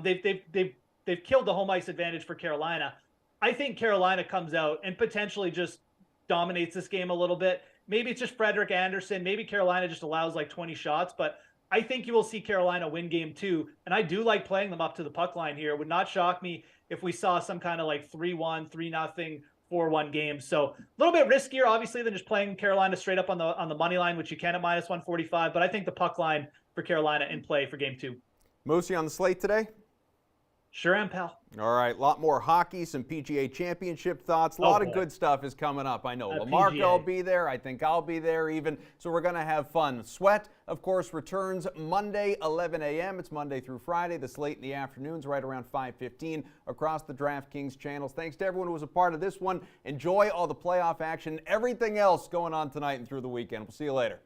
They've killed the home ice advantage for Carolina. I think Carolina comes out and potentially just dominates this game a little bit. Maybe it's just Frederik Andersen. Maybe Carolina just allows like 20 shots, but I think you will see Carolina win game 2. And I do like playing them up to the puck line here. It would not shock me if we saw some kind of like 3-1, 3-0, 4-1 game. So a little bit riskier, obviously, than just playing Carolina straight up on the money line, which you can at minus 145. But I think the puck line for Carolina in play for game 2. Moosey on the slate today? Sure am, pal. All right, a lot more hockey, some PGA Championship thoughts. A lot of good stuff is coming up. I know Lamarco will be there. I think I'll be there even. So we're going to have fun. Sweat, of course, returns Monday, 11 a.m. It's Monday through Friday. The slate in the afternoons right around 5:15 across the DraftKings channels. Thanks to everyone who was a part of this one. Enjoy all the playoff action, everything else going on tonight and through the weekend. We'll see you later.